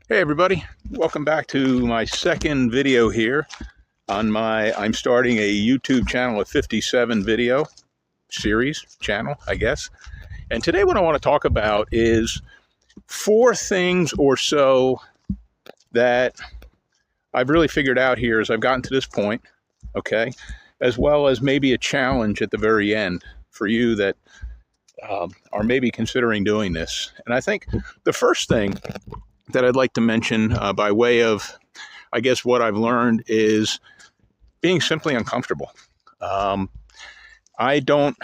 Hey everybody, welcome back to my second video here on I'm starting a YouTube channel, a 57 video series channel, I guess. And today what I want to talk about is 4 things or so that I've really figured out here as I've gotten to this point, okay? As well as maybe a challenge at the very end for you that are maybe considering doing this. And I think the first thing that I'd like to mention by way of, I guess, what I've learned is being simply uncomfortable. I don't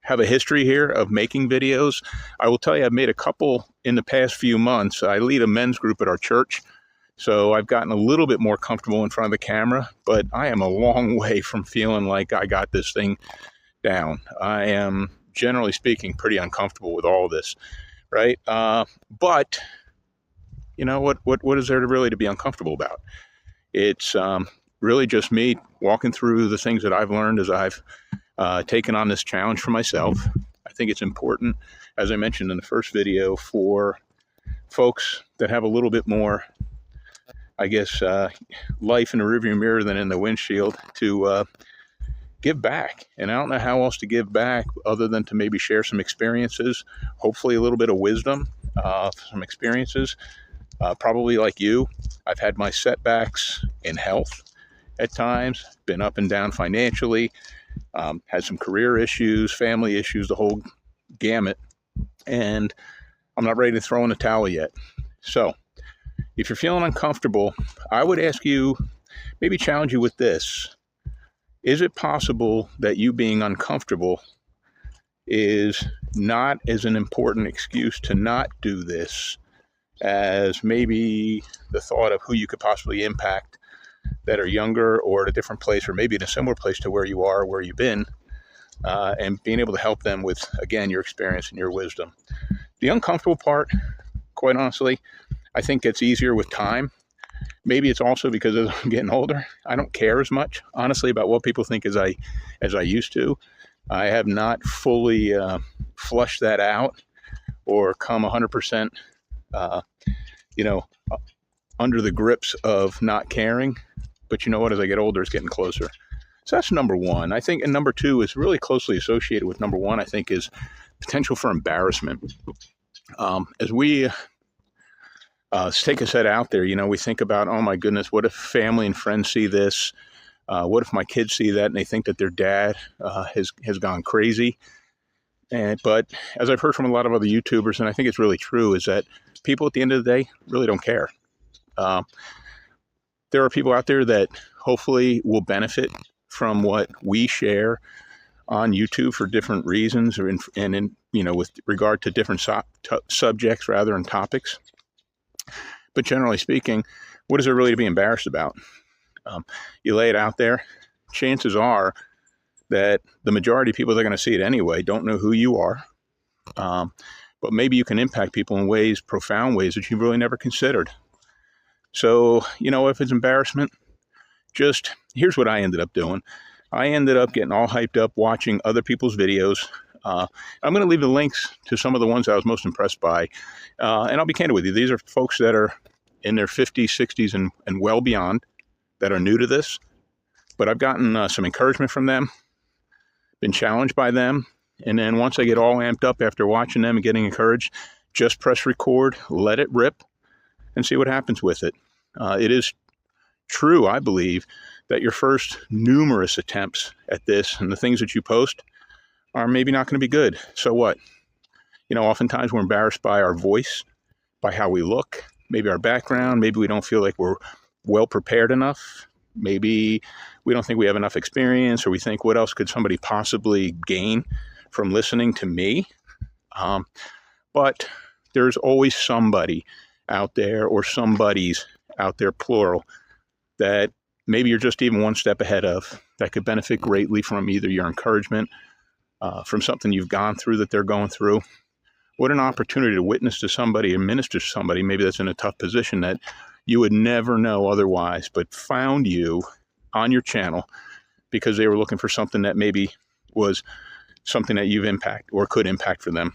have a history here of making videos. I will tell you, I've made a couple in the past few months. I lead a men's group at our church, so I've gotten a little bit more comfortable in front of the camera, but I am a long way from feeling like I got this thing down. I am, generally speaking, pretty uncomfortable with all of this, right? But you know, what is there to really to be uncomfortable about? It's really just me walking through the things that I've learned as I've taken on this challenge for myself. I think it's important, as I mentioned in the first video, for folks that have a little bit more, I guess, life in the rearview mirror than in the windshield to give back. And I don't know how else to give back other than to maybe share some experiences, hopefully a little bit of wisdom, some experiences. Probably like you, I've had my setbacks in health at times, been up and down financially, had some career issues, family issues, the whole gamut, and I'm not ready to throw in the towel yet. So if you're feeling uncomfortable, I would ask you, maybe challenge you with this. Is it possible that you being uncomfortable is not as an important excuse to not do this as maybe the thought of who you could possibly impact that are younger or at a different place, or maybe in a similar place to where you are, where you've been, and being able to help them with, again, your experience and your wisdom. The uncomfortable part, quite honestly, I think gets easier with time. Maybe it's also because as I'm getting older, I don't care as much, honestly, about what people think as I used to. I have not fully flushed that out or come 100%, under the grips of not caring. But you know what? As I get older, it's getting closer. So that's number one. I think, and number two is really closely associated with number one, I think, is potential for embarrassment. As we take a set out there, we think about, oh my goodness, what if family and friends see this? What if my kids see that and they think that their dad has gone crazy? But as I've heard from a lot of other YouTubers, and I think it's really true, is that people at the end of the day really don't care. There are people out there that hopefully will benefit from what we share on YouTube for different reasons, or with regard to different subjects rather and topics. But generally speaking, what is there really to be embarrassed about? You lay it out there, chances are that the majority of people that are going to see it anyway don't know who you are. But maybe you can impact people in ways, profound ways, that you've really never considered. So, if it's embarrassment, just here's what I ended up doing. I ended up getting all hyped up watching other people's videos. I'm going to leave the links to some of the ones I was most impressed by. And I'll be candid with you. These are folks that are in their 50s, 60s, and well beyond, that are new to this. But I've gotten some encouragement from them, been challenged by them. And then once I get all amped up after watching them and getting encouraged, just press record, let it rip, and see what happens with it. It is true, I believe, that your first numerous attempts at this and the things that you post are maybe not going to be good. So what? Oftentimes we're embarrassed by our voice, by how we look, maybe our background. Maybe we don't feel like we're well prepared enough. Maybe we don't think we have enough experience, or we think, what else could somebody possibly gain from listening to me? But there's always somebody out there, or somebody's out there, plural, that maybe you're just even one step ahead of, that could benefit greatly from either your encouragement, from something you've gone through that they're going through. What an opportunity to witness to somebody and minister to somebody maybe that's in a tough position that you would never know otherwise, but found you on your channel because they were looking for something that maybe was something that you've impacted or could impact for them.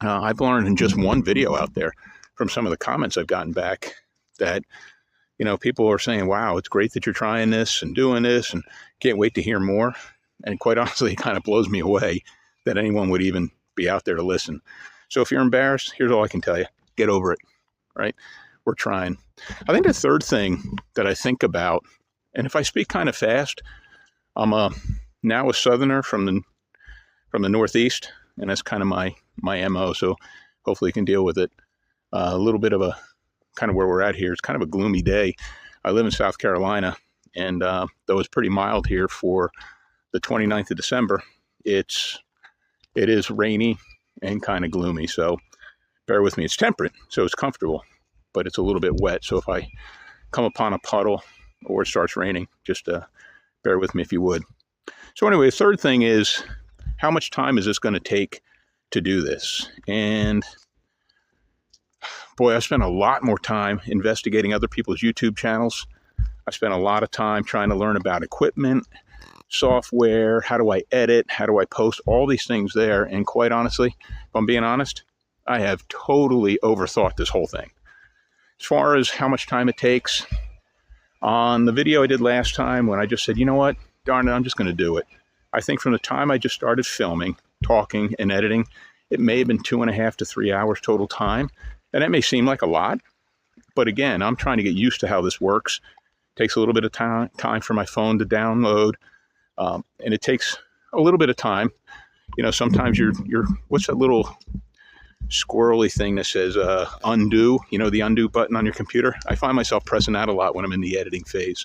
I've learned in just one video out there from some of the comments I've gotten back that, people are saying, wow, it's great that you're trying this and doing this and can't wait to hear more. And quite honestly, it kind of blows me away that anyone would even be out there to listen. So if you're embarrassed, here's all I can tell you. Get over it, right? We're trying. I think the third thing that I think about, and if I speak kind of fast, I'm now a Southerner from the Northeast, and that's kind of my MO, so hopefully you can deal with it. A little bit of a kind of where we're at here. It's kind of a gloomy day. I live in South Carolina, and though it's pretty mild here for the 29th of December, it is rainy and kind of gloomy, so bear with me. It's temperate, so it's comfortable, but it's a little bit wet, so if I come upon a puddle or it starts raining, just bear with me if you would. So anyway, the third thing is, how much time is this going to take to do this? And boy, I spent a lot more time investigating other people's YouTube channels. I spent a lot of time trying to learn about equipment, software, how do I edit, how do I post, all these things there. And quite honestly, if I'm being honest, I have totally overthought this whole thing. As far as how much time it takes, on the video I did last time when I just said, you know what, darn it, I'm just going to do it. I think from the time I just started filming, talking, and editing, it may have been 2.5 to 3 hours total time. And that may seem like a lot, but again, I'm trying to get used to how this works. It takes a little bit of time for my phone to download, and it takes a little bit of time. Sometimes you're what's that little squirrely thing that says undo, the undo button on your computer? I find myself pressing that a lot when I'm in the editing phase.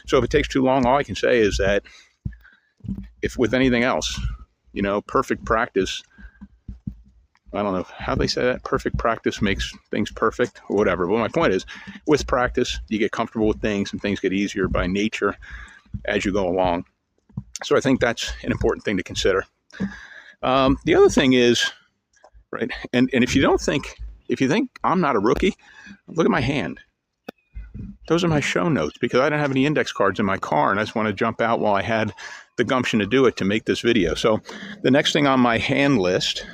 So if it takes too long, all I can say is that if with anything else, perfect practice, I don't know how they say that, perfect practice makes things perfect or whatever. But my point is, with practice, you get comfortable with things and things get easier by nature as you go along. So I think that's an important thing to consider. The other thing is, right, and if you think I'm not a rookie, look at my hand. Those are my show notes because I didn't have any index cards in my car and I just want to jump out while I had the gumption to do it to make this video. So the next thing on my hand list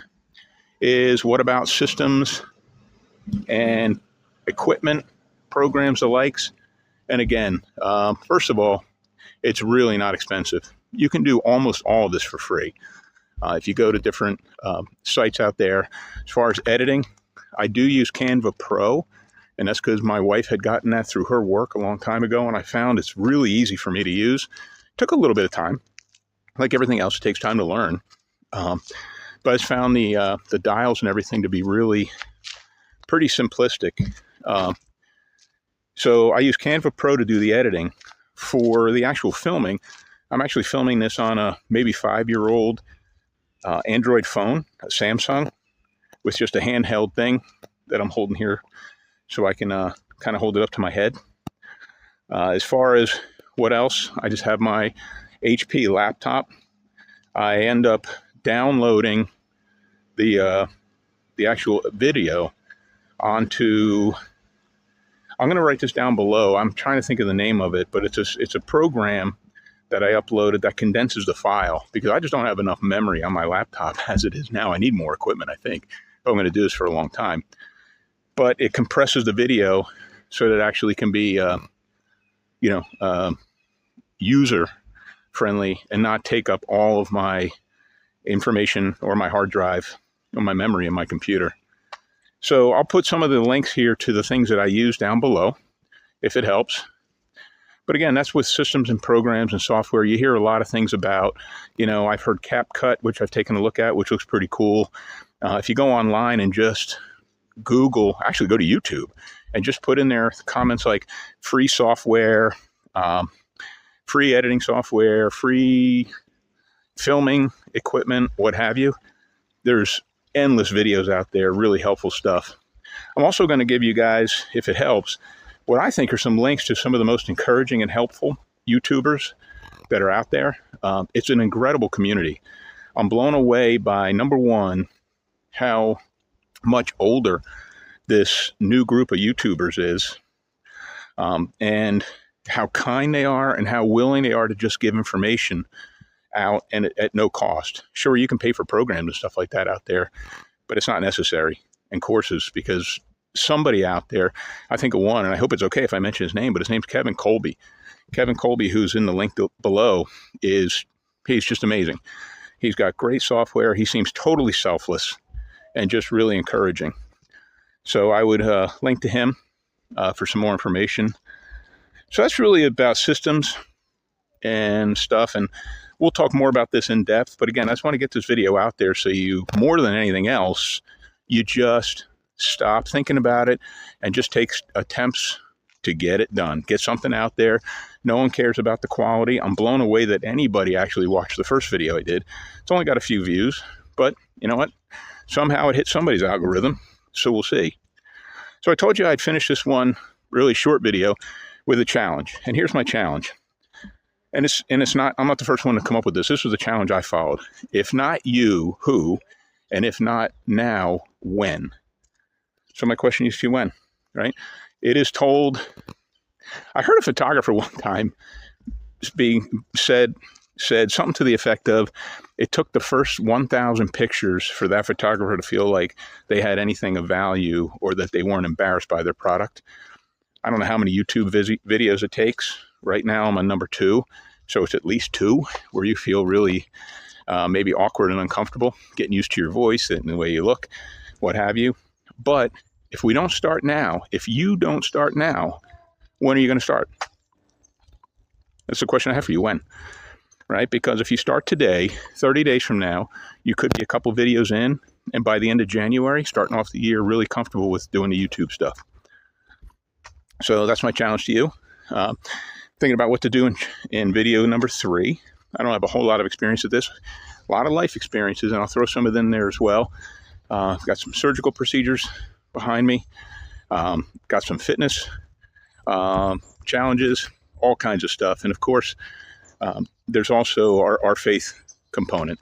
is what about systems and equipment, programs, the likes. And again, first of all, it's really not expensive. You can do almost all of this for free. If you go to different sites out there, as far as editing, I do use Canva Pro, and that's because my wife had gotten that through her work a long time ago, and I found it's really easy for me to use. Took a little bit of time. Like everything else, it takes time to learn. But I found the dials and everything to be really pretty simplistic. So I use Canva Pro to do the editing. For the actual filming, I'm actually filming this on a maybe 5-year-old Android phone, a Samsung, with just a handheld thing that I'm holding here so I can kind of hold it up to my head. As far as what else, I just have my HP laptop. I end up downloading the actual video onto, I'm going to write this down below. I'm trying to think of the name of it, but it's a program that I uploaded that condenses the file because I just don't have enough memory on my laptop as it is now. I need more equipment, I think, if I'm going to do this for a long time. But it compresses the video so that it actually can be, user friendly and not take up all of my information or my hard drive or my memory in my computer. So I'll put some of the links here to the things that I use down below if it helps. But again, that's with systems and programs and software. You hear a lot of things about, I've heard CapCut, which I've taken a look at, which looks pretty cool. If you go online and just Google, actually go to YouTube and just put in there comments like free software, free editing software, free filming equipment, what have you. There's endless videos out there, really helpful stuff. I'm also going to give you guys, if it helps, what I think are some links to some of the most encouraging and helpful YouTubers that are out there. It's an incredible community. I'm blown away by, number one, how much older this new group of YouTubers is, and how kind they are and how willing they are to just give information out and at no cost. Sure, you can pay for programs and stuff like that out there, but it's not necessary, and courses, because somebody out there, I think of one, and I hope it's okay if I mention his name, but his name's Kevin Kolbe. Kevin Kolbe, who's in the link below, he's just amazing. He's got great software. He seems totally selfless and just really encouraging. So I would link to him for some more information. So that's really about systems and stuff, and we'll talk more about this in depth. But again, I just want to get this video out there so you, more than anything else, you just stop thinking about it and just take attempts to get it done. Get something out there. No one cares about the quality. I'm blown away that anybody actually watched the first video I did. It's only got a few views, but you know what? Somehow it hit somebody's algorithm, so we'll see. So I told you I'd finish this one really short video with a challenge. And here's my challenge. And it's not, I'm not the first one to come up with this. This was a challenge I followed. If not you, who? And if not now, when? So my question is to you, when, right? It is told, I heard a photographer one time said something to the effect of, it took the first 1,000 pictures for that photographer to feel like they had anything of value or that they weren't embarrassed by their product. I don't know how many YouTube videos it takes. Right now I'm on number 2, so it's at least 2 where you feel really maybe awkward and uncomfortable, getting used to your voice and the way you look, what have you. But if we don't start now, if you don't start now, when are you going to start? That's the question I have for you, when? Right? Because if you start today, 30 days from now, you could be a couple videos in, and by the end of January, starting off the year, really comfortable with doing the YouTube stuff. So that's my challenge to you. Thinking about what to do in video number 3. I don't have a whole lot of experience with this. A lot of life experiences, and I'll throw some of them in there as well. I've got some surgical procedures behind me. Got some fitness challenges, all kinds of stuff. And of course, there's also our faith component.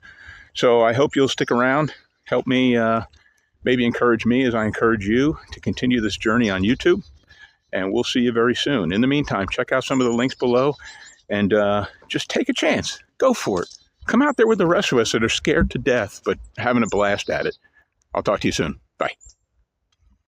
So I hope you'll stick around. Help me, maybe encourage me as I encourage you to continue this journey on YouTube. And we'll see you very soon. In the meantime, check out some of the links below and just take a chance. Go for it. Come out there with the rest of us that are scared to death, but having a blast at it. I'll talk to you soon. Bye.